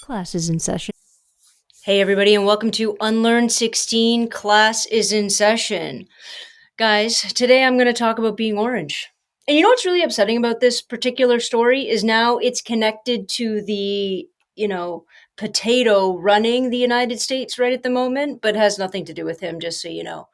Class is in session. Hey everybody, and welcome to Unlearn 16. Class is in session. Guys, today I'm going to talk about being orange. And you know what's really upsetting about this particular story is now it's connected to the, potato running the United States right at the moment, but has nothing to do with him, just so you know.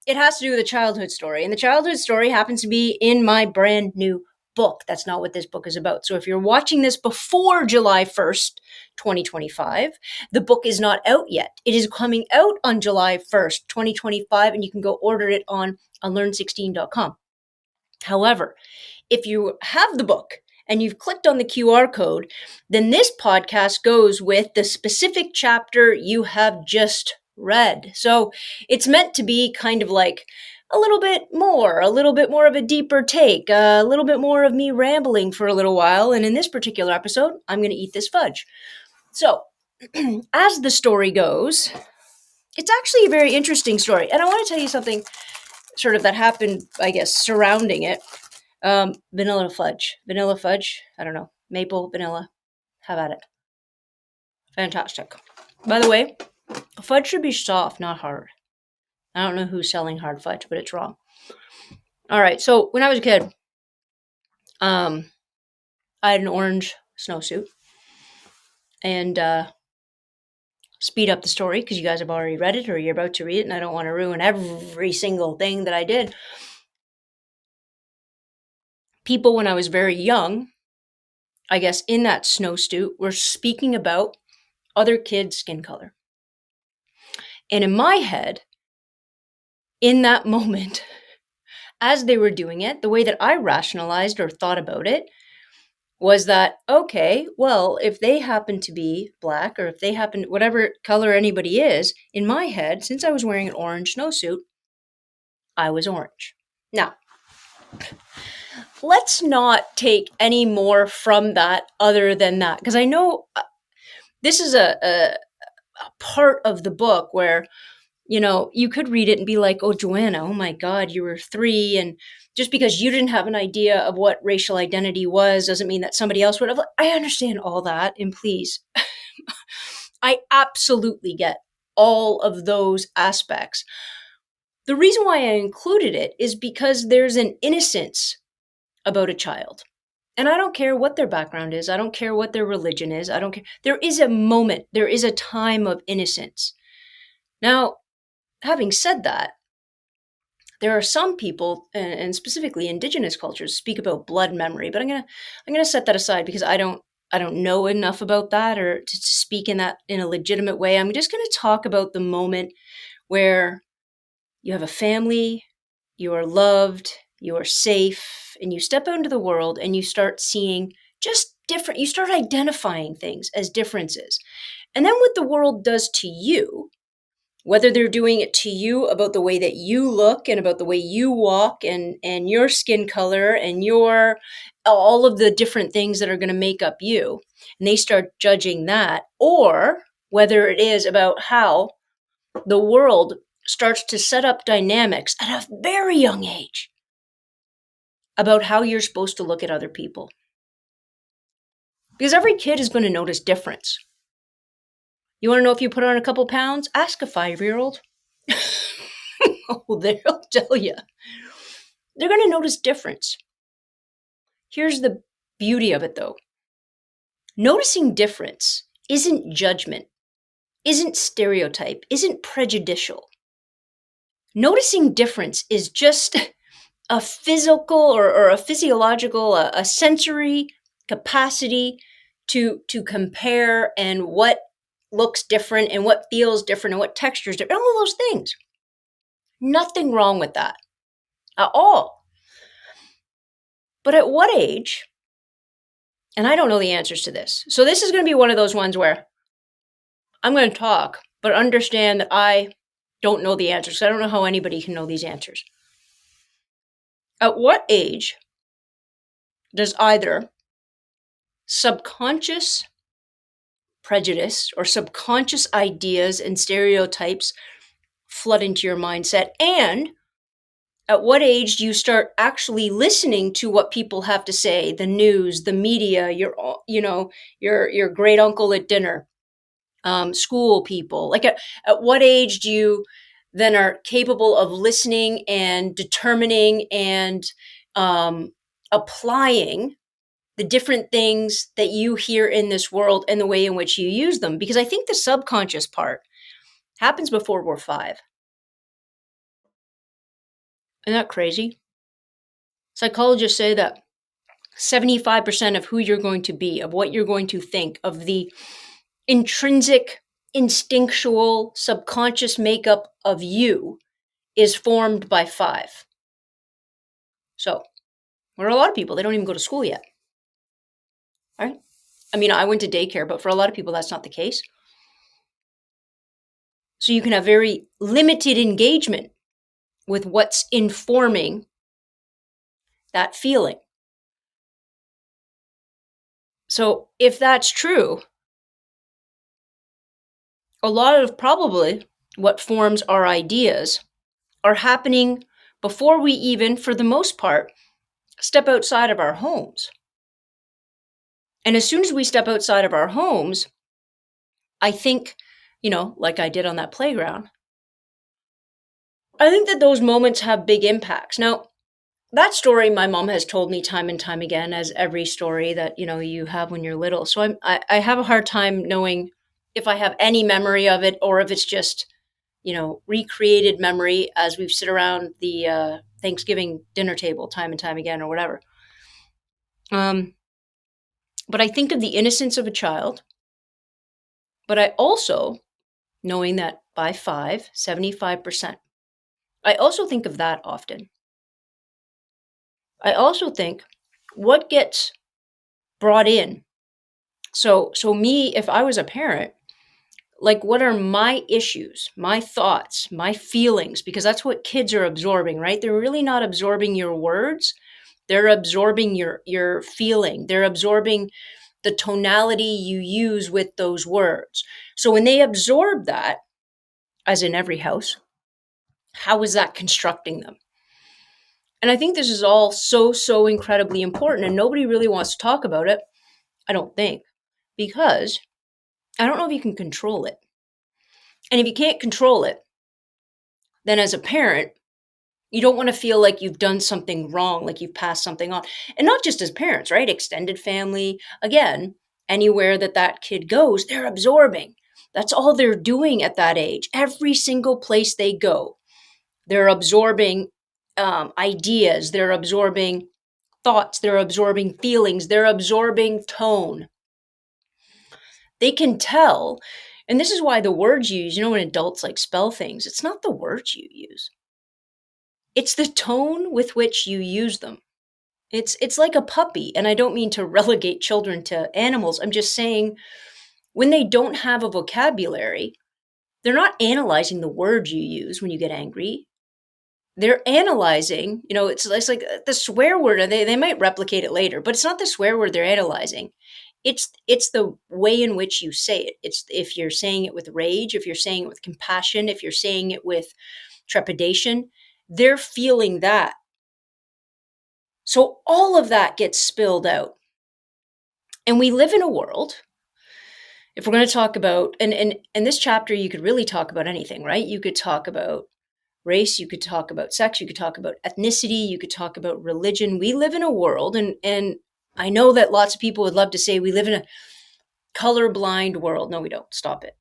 It has to do with a childhood story. And the childhood story happens to be in my brand new book. That's not what this book is about. So if you're watching this before July 1st, 2025, the book is not out yet. It is coming out on July 1st, 2025, and you can go order it on unlearn16.com. However, if you have the book and you've clicked on the QR code, then this podcast goes with the specific chapter you have just read. So it's meant to be kind of like a little bit more of a deeper take, a little bit more of me rambling for a little while. And in this particular episode, I'm going to eat this fudge. So as the story goes, it's actually a very interesting story. And I want to tell you something sort of that happened, I guess, surrounding it. Vanilla fudge, I don't know, maple, vanilla, have at it. Fantastic. By the way, fudge should be soft, not hard. I don't know who's selling hard fudge, but it's wrong. All right, so when I was a kid, I had an orange snowsuit. And speed up the story because you guys have already read it or you're about to read it, and I don't want to ruin every single thing that I did. People, when I was very young, I guess in that snowsuit, were speaking about other kids' skin color. And in my head, in that moment, as they were doing it, the way that I rationalized or thought about it was that, okay, well, if they happen to be black or if they happen, whatever color anybody is, in my head, since I was wearing an orange snowsuit, I was orange. Now, let's not take any more from that other than that, because I know this is a part of the book where, you could read it and be like, oh, Joanna, oh my God, you were 3. And just because you didn't have an idea of what racial identity was doesn't mean that somebody else would have. I understand all that. And please, I absolutely get all of those aspects. The reason why I included it is because there's an innocence about a child. And I don't care what their background is. I don't care what their religion is. I don't care. There is a moment. There is a time of innocence. Now, having said that, there are some people, and specifically indigenous cultures, speak about blood memory. But I'm gonna set that aside because I don't know enough about that or to speak in that in a legitimate way. I'm just gonna talk about the moment where you have a family, you are loved, you are safe, and you step out into the world and you start seeing just different. You start identifying things as differences, and then what the world does to you. Whether they're doing it to you about the way that you look and about the way you walk and your skin color and your all of the different things that are going to make up you, and they start judging that, or whether it is about how the world starts to set up dynamics at a very young age about how you're supposed to look at other people. Because every kid is going to notice difference. You want to know if you put on a couple pounds? Ask a 5-year-old. Oh, they'll tell you. They're going to notice difference. Here's the beauty of it, though. Noticing difference isn't judgment, isn't stereotype, isn't prejudicial. Noticing difference is just a physical or a physiological, a sensory capacity to compare and what looks different and what feels different and what textures different, all those things. Nothing wrong with that at all. But at what age, and I don't know the answers to this, so this is going to be one of those ones where I'm going to talk, but understand that I don't know the answers. I don't know how anybody can know these answers. At what age does either subconscious prejudice or subconscious ideas and stereotypes flood into your mindset, and At what age do you start actually listening to what people have to say? The news, the media, your great uncle at dinner, school people. Like at what age do you then are capable of listening and determining and um, applying the different things that you hear in this world and the way in which you use them? Because I think the subconscious part happens before we're 5. Isn't that crazy? Psychologists say that 75% of who you're going to be, of what you're going to think, of the intrinsic, instinctual, subconscious makeup of you is formed by 5. So, there are a lot of people, they don't even go to school yet. Right? I mean, I went to daycare, but for a lot of people, that's not the case. So, you can have very limited engagement with what's informing that feeling. So, if that's true, a lot of probably what forms our ideas are happening before we even, for the most part, step outside of our homes. And as soon as we step outside of our homes, I think, like I did on that playground, I think that those moments have big impacts. Now, that story my mom has told me time and time again, as every story that, you have when you're little. So I have a hard time knowing if I have any memory of it or if it's just, recreated memory as we've sit around the Thanksgiving dinner table time and time again or whatever. But I think of the innocence of a child. But I also, knowing that by 5, 75%, I also think of that often. I also think what gets brought in. So me, if I was a parent, like what are my issues, my thoughts, my feelings? Because that's what kids are absorbing, right? They're really not absorbing your words. They're absorbing your feeling. They're absorbing the tonality you use with those words. So when they absorb that, as in every house, how is that constructing them? And I think this is all so incredibly important, and nobody really wants to talk about it, I don't think, because I don't know if you can control it. And if you can't control it, then as a parent, you don't want to feel like you've done something wrong, like you've passed something on. And not just as parents, right? Extended family, again, anywhere that kid goes, they're absorbing. That's all they're doing at that age. Every single place they go, they're absorbing ideas, they're absorbing thoughts, they're absorbing feelings, they're absorbing tone. They can tell, and this is why the words you use, when adults like spell things, it's not the words you use. It's the tone with which you use them. It's like a puppy, and I don't mean to relegate children to animals. I'm just saying when they don't have a vocabulary, they're not analyzing the words you use when you get angry. They're analyzing, it's like the swear word, they might replicate it later, but it's not the swear word they're analyzing. It's the way in which you say it. It's if you're saying it with rage, if you're saying it with compassion, if you're saying it with trepidation, they're feeling that. So all of that gets spilled out. And we live in a world, if we're going to talk about, and in this chapter, you could really talk about anything, right? You could talk about race, you could talk about sex, you could talk about ethnicity, you could talk about religion. We live in a world, and I know that lots of people would love to say we live in a colorblind world. No, we don't. Stop it.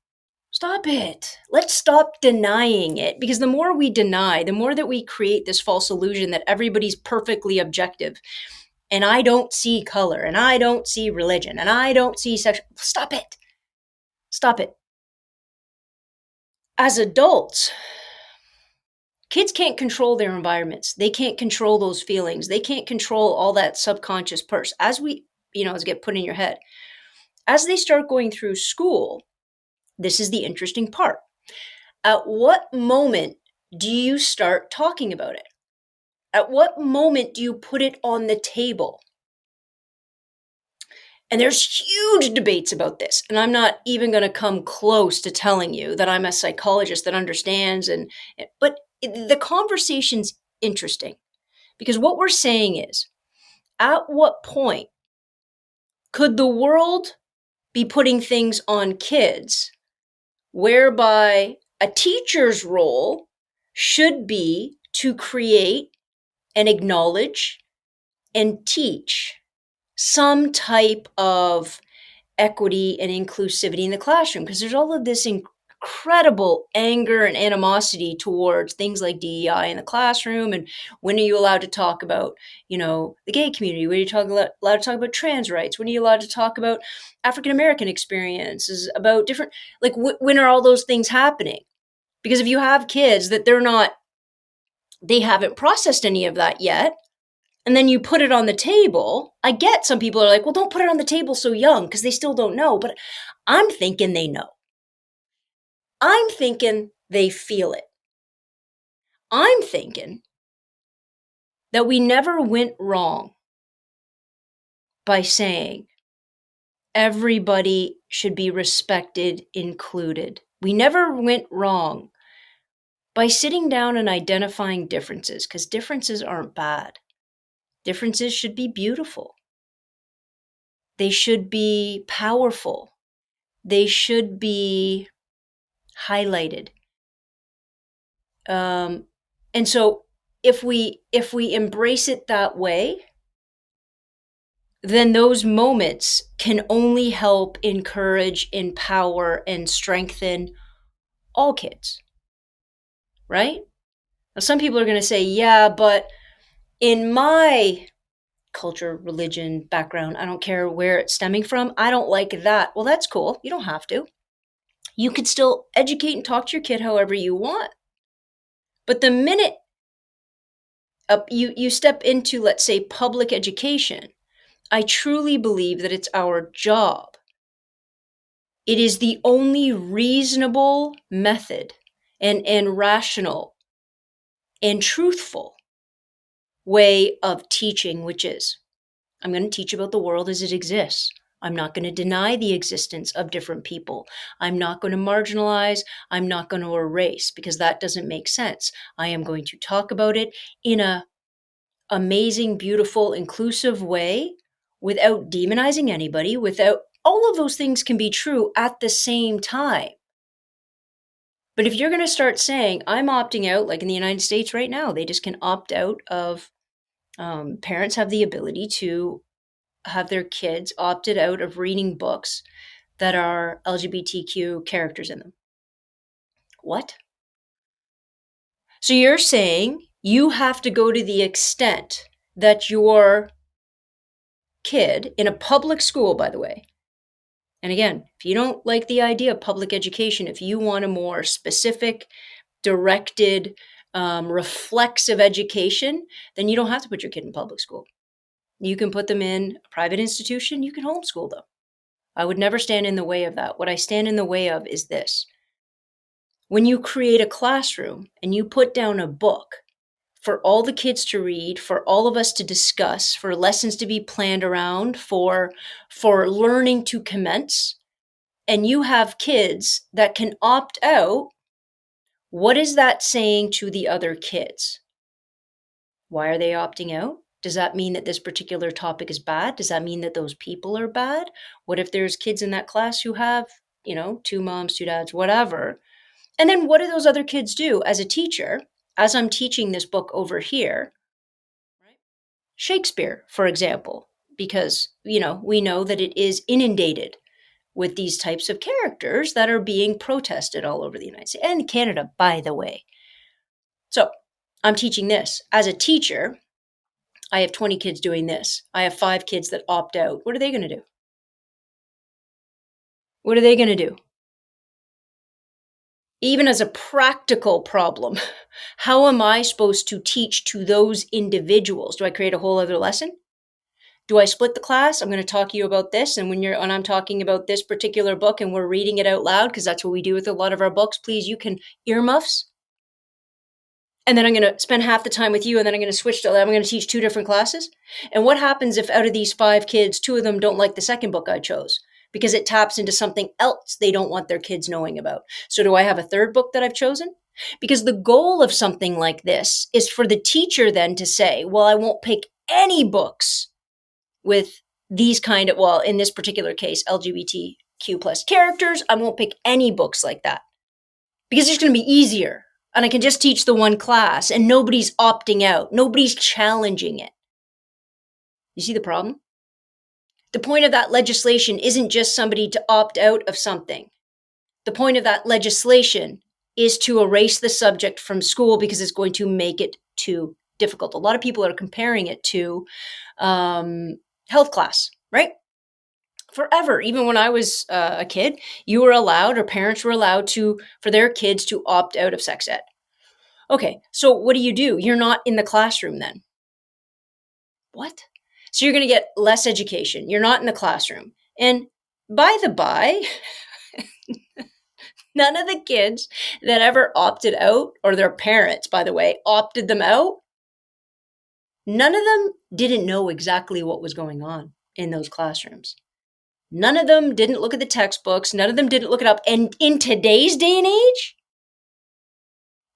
Stop it. Let's stop denying it, because the more we deny, the more that we create this false illusion that everybody's perfectly objective. And I don't see color, and I don't see religion, and I don't see sexual. Stop it. Stop it. As adults, kids can't control their environments. They can't control those feelings. They can't control all that subconscious purse. As get put in your head. As they start going through school, this is the interesting part. At what moment do you start talking about it? At what moment do you put it on the table? And there's huge debates about this. And I'm not even going to come close to telling you that I'm a psychologist that understands. But the conversation's interesting because what we're saying is, at what point could the world be putting things on kids whereby a teacher's role should be to create and acknowledge and teach some type of equity and inclusivity in the classroom? Because there's all of this incredible anger and animosity towards things like DEI in the classroom. And when are you allowed to talk about, the gay community? When are you allowed to talk about trans rights? When are you allowed to talk about African American experiences, about different, like, when are all those things happening? Because if you have kids that they haven't processed any of that yet, and then you put it on the table, I get some people are like, well, don't put it on the table so young because they still don't know. But I'm thinking they know. I'm thinking they feel it. I'm thinking that we never went wrong by saying everybody should be respected, included. We never went wrong by sitting down and identifying differences, because differences aren't bad. Differences should be beautiful. They should be powerful. They should be highlighted. And so if we embrace it that way, then those moments can only help encourage, empower, and strengthen all kids, right? Now, some people are going to say, yeah, but in my culture, religion, background, I don't care where it's stemming from, I don't like that. Well, that's cool. You don't have to. You could still educate and talk to your kid however you want. But the minute you step into, let's say, public education, I truly believe that it's our job. It is the only reasonable method and rational and truthful way of teaching, which is, I'm going to teach about the world as it exists. I'm not going to deny the existence of different people. I'm not going to marginalize. I'm not going to erase, because that doesn't make sense. I am going to talk about it in a amazing, beautiful, inclusive way without demonizing anybody, without all of those things can be true at the same time. But if you're going to start saying, I'm opting out, like in the United States right now, they just can opt out of, parents have the ability to have their kids opted out of reading books that are LGBTQ characters in them. What? So you're saying you have to go to the extent that your kid in a public school, by the way, and again, if you don't like the idea of public education, if you want a more specific, directed, reflexive education, then you don't have to put your kid in public school. You can put them in a private institution. You can homeschool them. I would never stand in the way of that. What I stand in the way of is this. When you create a classroom and you put down a book for all the kids to read, for all of us to discuss, for lessons to be planned around, for learning to commence, and you have kids that can opt out, what is that saying to the other kids? Why are they opting out? Does that mean that this particular topic is bad? Does that mean that those people are bad? What if there's kids in that class who have, two moms, two dads, whatever? And then what do those other kids do as a teacher, as I'm teaching this book over here? Right? Shakespeare, for example, because, we know that it is inundated with these types of characters that are being protested all over the United States and Canada, by the way. So I'm teaching this. As a teacher, I have 20 kids doing this. I have 5 kids that opt out. What are they going to do? What are they going to do? Even as a practical problem, how am I supposed to teach to those individuals? Do I create a whole other lesson? Do I split the class? I'm going to talk to you about this. And when I'm talking about this particular book and we're reading it out loud, because that's what we do with a lot of our books, please, you can earmuffs. And then I'm going to spend half the time with you, and then I'm going to switch to, I'm going to teach 2 different classes. And what happens if out of these 5 kids, 2 of them don't like the second book I chose? Because it taps into something else they don't want their kids knowing about. So do I have a third book that I've chosen? Because the goal of something like this is for the teacher then to say, well, I won't pick any books with these kind of, well, in this particular case, LGBTQ plus characters. I won't pick any books like that because it's going to be easier. And I can just teach the one class and nobody's opting out. Nobody's challenging it. You see the problem? The point of that legislation isn't just somebody to opt out of something. The point of that legislation is to erase the subject from school because it's going to make it too difficult. A lot of people are comparing it to health class, right? Forever, even when I was a kid, you were allowed, or parents were allowed to, for their kids to opt out of sex ed. Okay, so what do? You're not in the classroom then. What? So you're going to get less education. You're not in the classroom. And by the by, none of the kids that ever opted out, or their parents, by the way, opted them out, none of them didn't know exactly what was going on in those classrooms. None of them didn't look at the textbooks. None of them didn't look it up. And in today's day and age,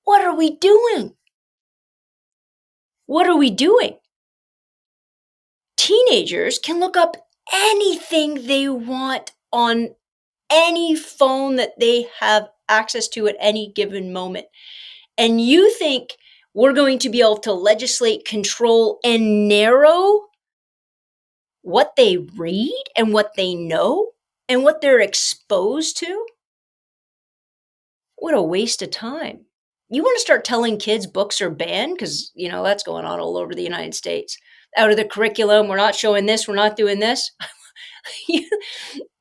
what are we doing? What are we doing? Teenagers can look up anything they want on any phone that they have access to at any given moment. And you think we're going to be able to legislate, control, and narrow what they read and what they know and what they're exposed to? What a waste of time. You want to start telling kids books are banned? Because, that's going on all over the United States. Out of the curriculum, we're not showing this, we're not doing this. A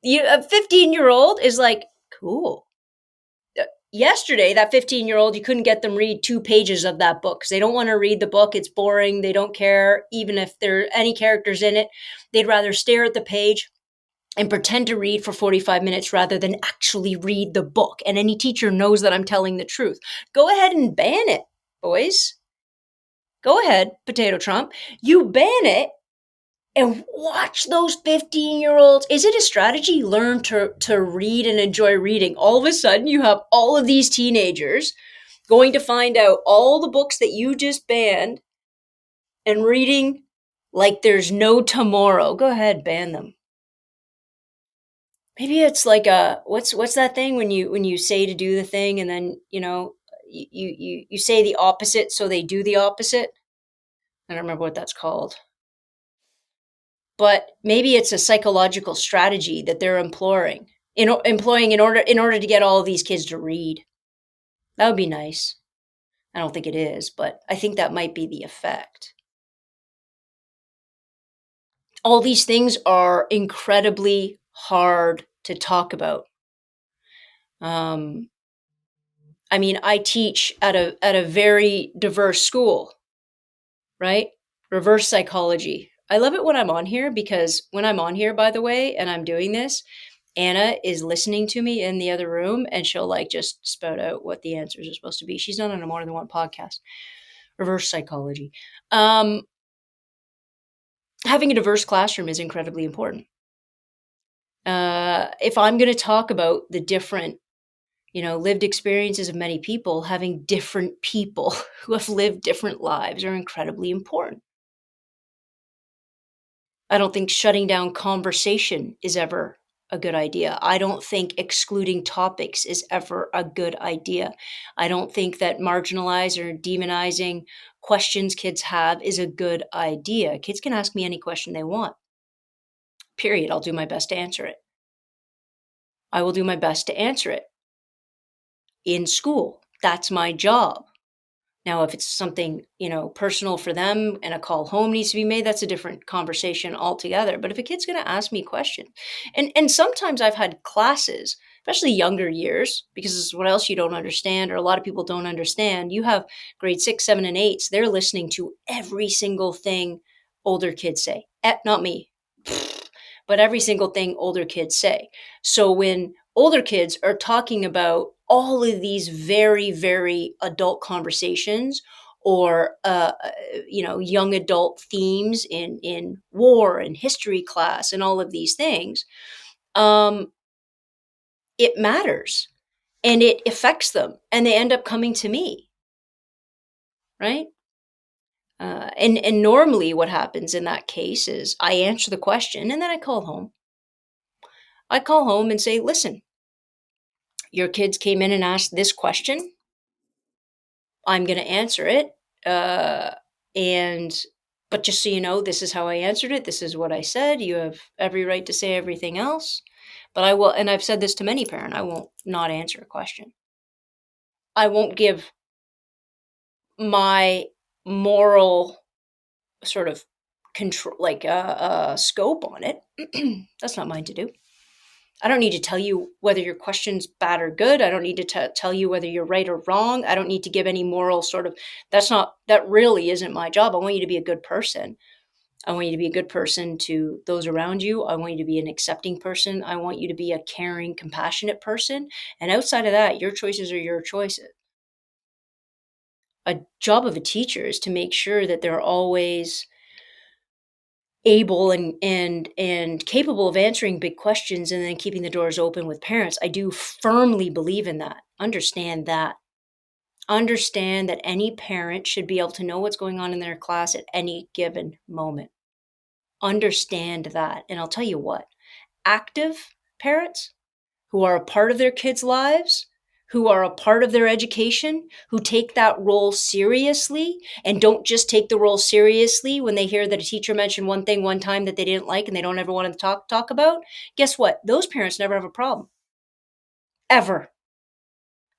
15-year-old is like, cool. Yesterday, that 15-year-old, you couldn't get them read 2 pages of that book because they don't want to read the book. It's boring. They don't care. Even if there are any characters in it, they'd rather stare at the page and pretend to read for 45 minutes rather than actually read the book. And any teacher knows that I'm telling the truth. Go ahead and ban it, boys. Go ahead, Potato Trump. You ban it and watch those 15-year-olds. Is it a strategy? Learn to read and enjoy reading. All of a sudden, you have all of these teenagers going to find out all the books that you just banned and reading like there's no tomorrow. Go ahead, ban them. Maybe it's like what's that thing when you say to do the thing and then you say the opposite so they do the opposite. I don't remember what that's called. But maybe it's a psychological strategy that they're employing in order to get all of these kids to read. That would be nice. I don't think it is, but I think that might be the effect. All these things are incredibly hard to talk about. I teach at a very diverse school, right? Reverse psychology. I love it when I'm on here because when I'm on here, by the way, and I'm doing this, Anna is listening to me in the other room and she'll just spout out what the answers are supposed to be. She's not on a more than one podcast. Reverse psychology. Having a diverse classroom is incredibly important. If I'm going to talk about the different, lived experiences of many people, having different people who have lived different lives are incredibly important. I don't think shutting down conversation is ever a good idea. I don't think excluding topics is ever a good idea. I don't think that marginalized or demonizing questions kids have is a good idea. Kids can ask me any question they want. Period. I'll do my best to answer it. I will do my best to answer it in school. That's my job. Now, if it's something, personal for them and a call home needs to be made, that's a different conversation altogether. But if a kid's going to ask me a question, and sometimes I've had classes, especially younger years, because this is what else you don't understand, or a lot of people don't understand. You have grade 6, 7, and 8s. They're listening to every single thing older kids say. Not me, but every single thing older kids say. So when older kids are talking about all of these very, very adult conversations or, young adult themes in war and history class and all of these things, it matters. and it affects them, and they end up coming to me, right? And normally what happens in that case is I answer the question and then I call home. I call home and say, listen, your kids came in and asked this question. I'm going to answer it. And, but just so you know, this is how I answered it. This is what I said. You have every right to say everything else. But I will, and I've said this to many parents, I won't not answer a question. I won't give my moral sort of control, like scope on it. That's not mine to do. I don't need to tell you whether your question's bad or good. I don't need to tell you whether you're right or wrong. I don't need to give any moral sort of, that really isn't my job. I want you to be a good person. I want you to be a good person to those around you. I want you to be an accepting person. I want you to be a caring, compassionate person. And outside of that, your choices are your choices. A job of a teacher is to make sure that they're always able and capable of answering big questions and then keeping the doors open with parents. I do firmly believe in that. Understand that. Understand that any parent should be able to know what's going on in their class at any given moment. Understand that. And I'll tell you what, active parents who are a part of their kids' lives, who are a part of their education, who take that role seriously and don't just take the role seriously when they hear that a teacher mentioned one thing one time that they didn't like and they don't ever want to talk about. Guess what? Those parents never have a problem. Ever.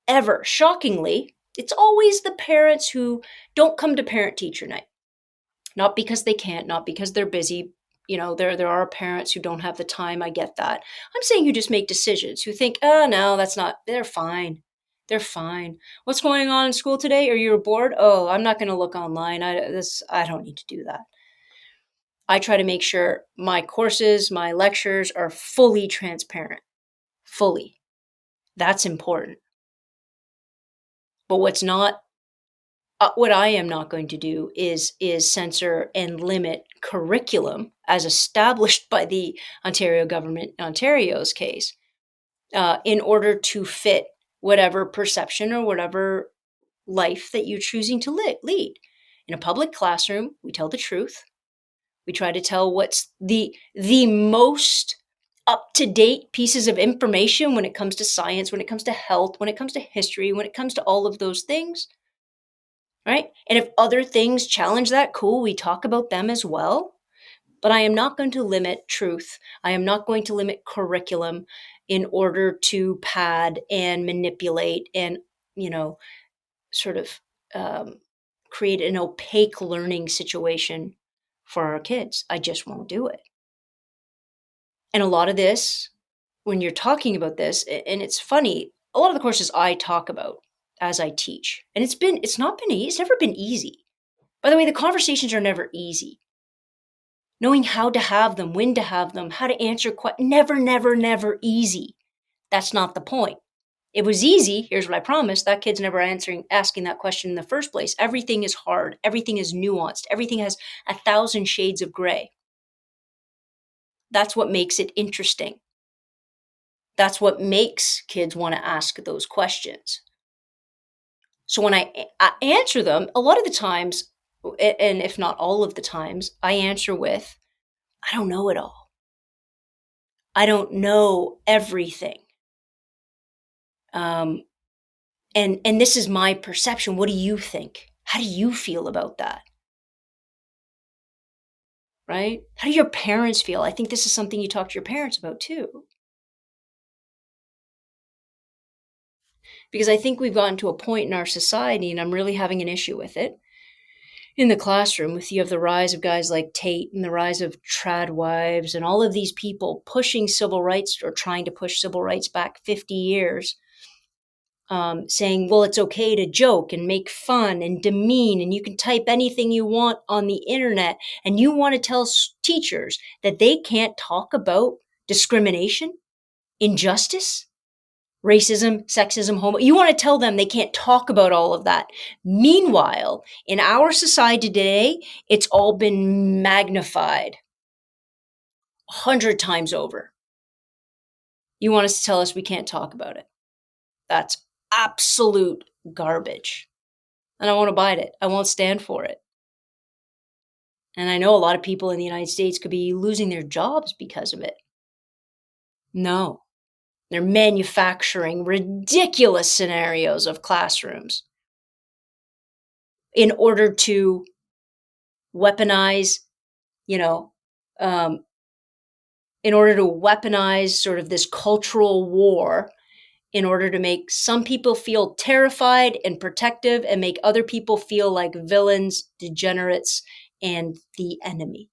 Ever. Shockingly, it's always the parents who don't come to parent-teacher night. Not because they can't, not because they're busy. You know, there are parents who don't have the time. I get that. I'm saying who just make decisions, who think, oh, no, that's not, they're fine. They're fine. What's going on in school today? Are you bored? Oh, I'm not going to look online. I don't need to do that. I try to make sure my courses, my lectures are fully transparent. Fully. That's important. But what I am not going to do is censor and limit curriculum as established by the Ontario government, Ontario's case, in order to fit whatever perception or whatever life that you're choosing to lead. In a public classroom, we tell the truth. We try to tell what's the most up-to-date pieces of information when it comes to science, when it comes to health, when it comes to history, when it comes to all of those things. Right? And if other things challenge that, cool, we talk about them as well. But I am not going to limit truth. I am not going to limit curriculum in order to pad and manipulate and, you know, sort of create an opaque learning situation for our kids. I just won't do it. And a lot of this, when you're talking about this, and it's funny, a lot of the courses I talk about as I teach, and it's never been easy. By the way, the conversations are never easy. Knowing how to have them, when to have them, how to answer questions, never easy. That's not the point. It was easy, here's what I promise, that kid's never asking that question in the first place. Everything is hard. Everything is nuanced. Everything has 1,000 shades of gray. That's what makes it interesting. That's what makes kids want to ask those questions. So when I answer them, a lot of the times, and if not all of the times, I answer with, I don't know it all. I don't know everything. And this is my perception. What do you think? How do you feel about that? Right? How do your parents feel? I think this is something you talk to your parents about too. Because I think we've gotten to a point in our society, and I'm really having an issue with it, in the classroom, with you have the rise of guys like Tate and the rise of trad wives and all of these people pushing civil rights or trying to push civil rights back 50 years, saying, well, it's okay to joke and make fun and demean, and you can type anything you want on the internet. And you want to tell teachers that they can't talk about discrimination, injustice, racism, sexism, you want to tell them they can't talk about all of that. Meanwhile, in our society today, it's all been magnified 100 times over. You want us to tell us we can't talk about it. That's absolute garbage. And I won't abide it. I won't stand for it. And I know a lot of people in the United States could be losing their jobs because of it. No, they're manufacturing ridiculous scenarios of classrooms in order to weaponize, you know, um, in order to weaponize sort of this cultural war in order to make some people feel terrified and protective and make other people feel like villains, degenerates, and the enemy.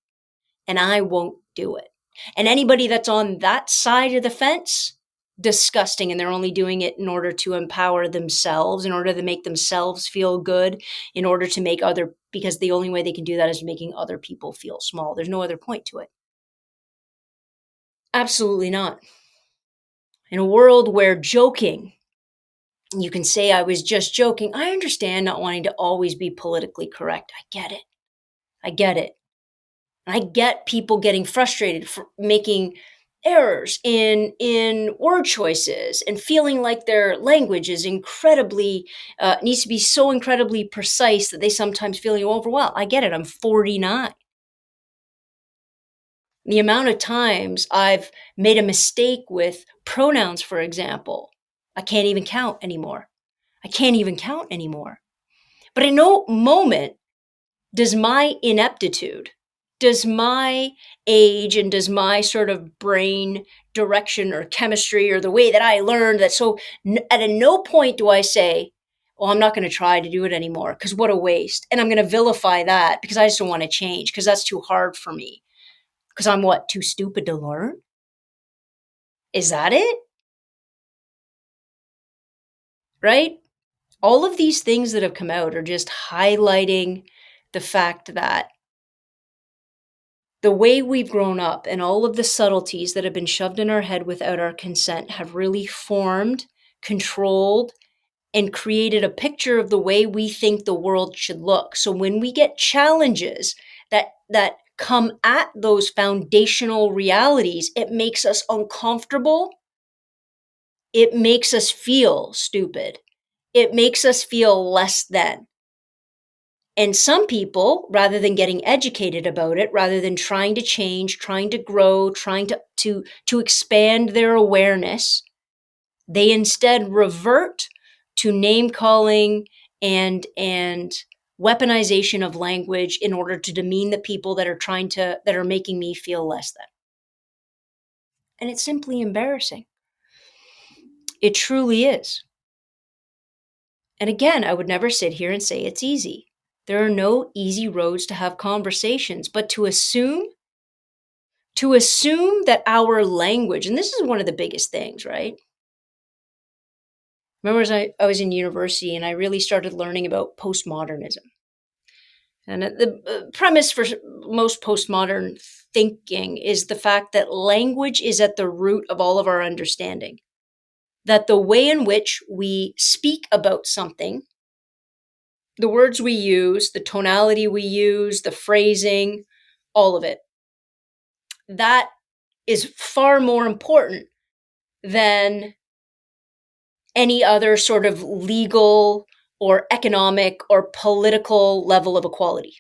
And I won't do it. And anybody that's on that side of the fence, disgusting. And they're only doing it in order to empower themselves, in order to make themselves feel good, in order to make other, because the only way they can do that is making other people feel small. There's no other point to it. Absolutely not. In a world where joking, you can say I was just joking. I understand not wanting to always be politically correct. I get it. I get it. I get people getting frustrated for making errors in word choices and feeling like their language is incredibly needs to be so incredibly precise that they sometimes feel overwhelmed. I get it. I'm 49. The amount of times I've made a mistake with pronouns, for example, I can't even count anymore. I can't even count anymore. But in no moment does my ineptitude, does my age, and does my sort of brain direction or chemistry or the way that I learned that, so at no point do I say, well, I'm not going to try to do it anymore because what a waste. And I'm going to vilify that because I just don't want to change because that's too hard for me. Because I'm what, too stupid to learn? Is that it? Right? All of these things that have come out are just highlighting the fact that the way we've grown up and all of the subtleties that have been shoved in our head without our consent have really formed, controlled, and created a picture of the way we think the world should look. So when we get challenges that come at those foundational realities, it makes us uncomfortable. It makes us feel stupid. It makes us feel less than. And some people, rather than getting educated about it, rather than trying to change, trying to grow, trying to expand their awareness, they instead revert to name calling and weaponization of language in order to demean the people that are making me feel less than. And it's simply embarrassing. It truly is. And again, I would never sit here and say it's easy. There are no easy roads to have conversations, but to assume that our language, and this is one of the biggest things, right? Remember, as I was in university and I really started learning about postmodernism. And the premise for most postmodern thinking is the fact that language is at the root of all of our understanding. That the way in which we speak about something, the words we use, the tonality we use, the phrasing, all of it, that is far more important than any other sort of legal or economic or political level of equality.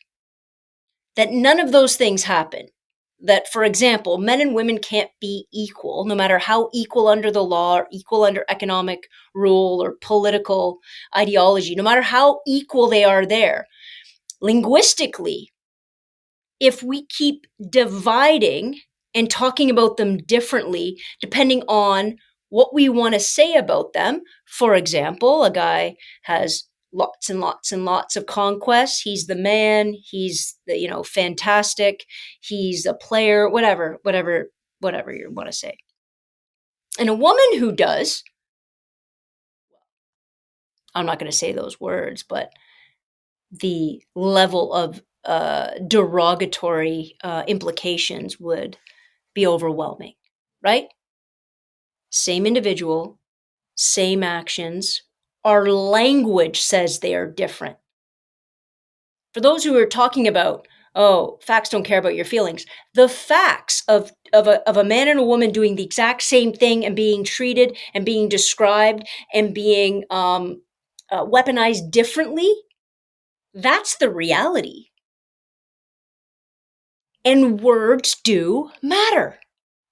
That none of those things happen. That, for example, men and women can't be equal, no matter how equal under the law or equal under economic rule or political ideology, no matter how equal they are there. Linguistically, if we keep dividing and talking about them differently, depending on what we want to say about them. For example, a guy has lots and lots and lots of conquests. He's the man. He's the, fantastic. He's a player, whatever you want to say. And a woman who does, I'm not going to say those words, but the level of derogatory implications would be overwhelming, right? Same individual, same actions. Our language says they are different. For those who are talking about, oh, facts don't care about your feelings, the facts of of a man and a woman doing the exact same thing and being treated and being described and being weaponized differently. That's the reality. And words do matter.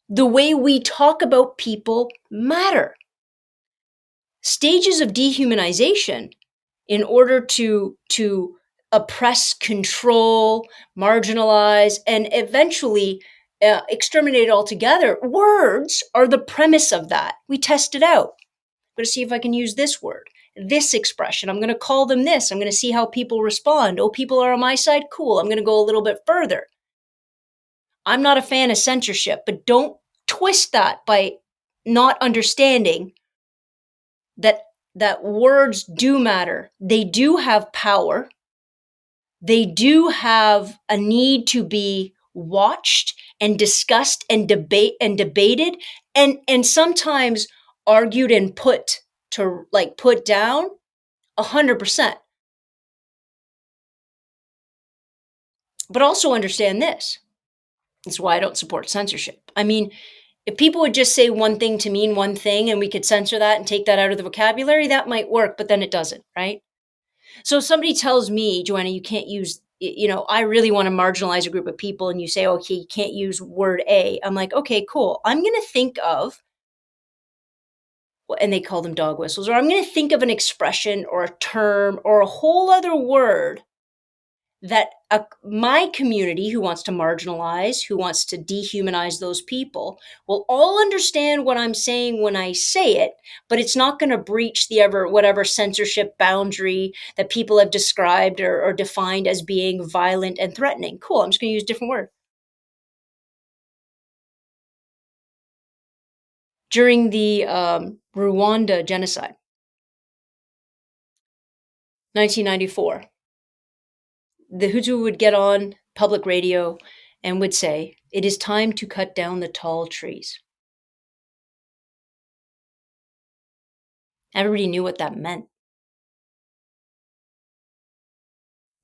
The way we talk about people matter. Stages of dehumanization in order to oppress, control, marginalize, and eventually exterminate altogether. Words are the premise of that. We test it out. I'm going to see if I can use this word, this expression. I'm going to call them this. I'm going to see how people respond. Oh, people are on my side? Cool. I'm going to go a little bit further. I'm not a fan of censorship, but don't twist that by not understanding that words do matter. They do have power. They do have a need to be watched and discussed and debated and sometimes argued and put down 100%. But also understand this. That's why I don't support censorship. I mean, if people would just say one thing to mean one thing and we could censor that and take that out of the vocabulary, that might work, but then it doesn't, right? So if somebody tells me, Joanna, you can't use, I really want to marginalize a group of people and you say, okay, you can't use word A. I'm like, okay, cool. I'm going to think of, and they call them dog whistles, or I'm going to think of an expression or a term or a whole other word that my community who wants to marginalize, who wants to dehumanize those people, will all understand what I'm saying when I say it, but it's not going to breach the whatever censorship boundary that people have described or defined as being violent and threatening. Cool, I'm just going to use a different word. During the Rwanda genocide, 1994, the Hutu would get on public radio and would say, "It is time to cut down the tall trees." Everybody knew what that meant.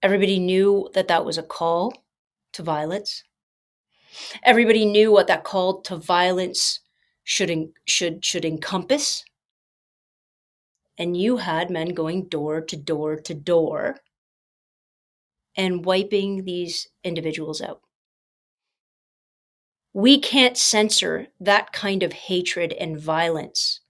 Everybody knew that that was a call to violence. Everybody knew what that call to violence should encompass. And you had men going door to door to door and wiping these individuals out. We can't censor that kind of hatred and violence.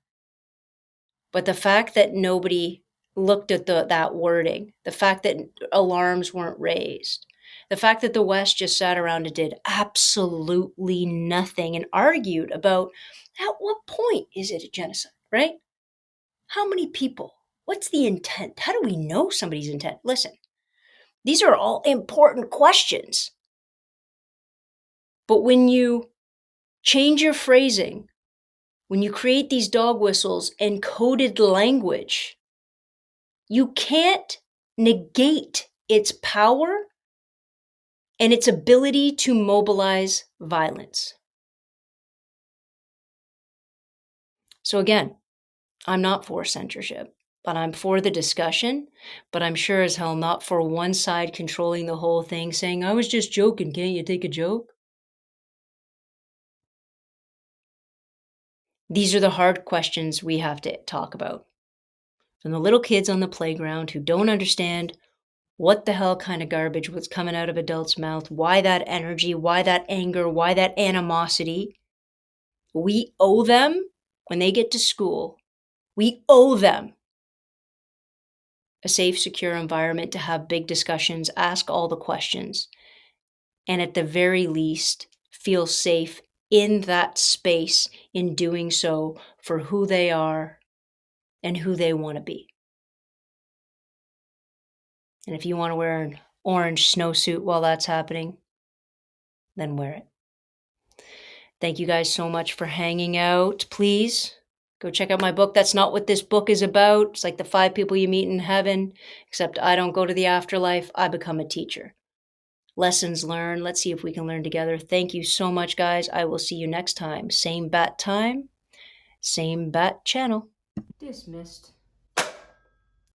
But the fact that nobody looked at that wording, the fact that alarms weren't raised, the fact that the West just sat around and did absolutely nothing and argued about at what point is it a genocide, right? How many people? What's the intent? How do we know somebody's intent? Listen, these are all important questions. But when you change your phrasing, when you create these dog whistles and coded language, you can't negate its power and its ability to mobilize violence. So again, I'm not for censorship, but I'm for the discussion, but I'm sure as hell not for one side controlling the whole thing, saying, I was just joking, can't you take a joke? These are the hard questions we have to talk about. And the little kids on the playground who don't understand what the hell kind of garbage was coming out of adults' mouth, why that energy, why that anger, why that animosity. We owe them, when they get to school, we owe them a safe, secure environment to have big discussions, ask all the questions, and at the very least, feel safe in that space in doing so for who they are and who they want to be. And if you want to wear an orange snowsuit while that's happening, then wear it. Thank you guys so much for hanging out. Please go check out my book. That's not what this book is about. It's like the 5 people you meet in heaven, except I don't go to the afterlife. I become a teacher. Lessons learned. Let's see if we can learn together. Thank you so much, guys. I will see you next time. Same bat time, same bat channel. Dismissed.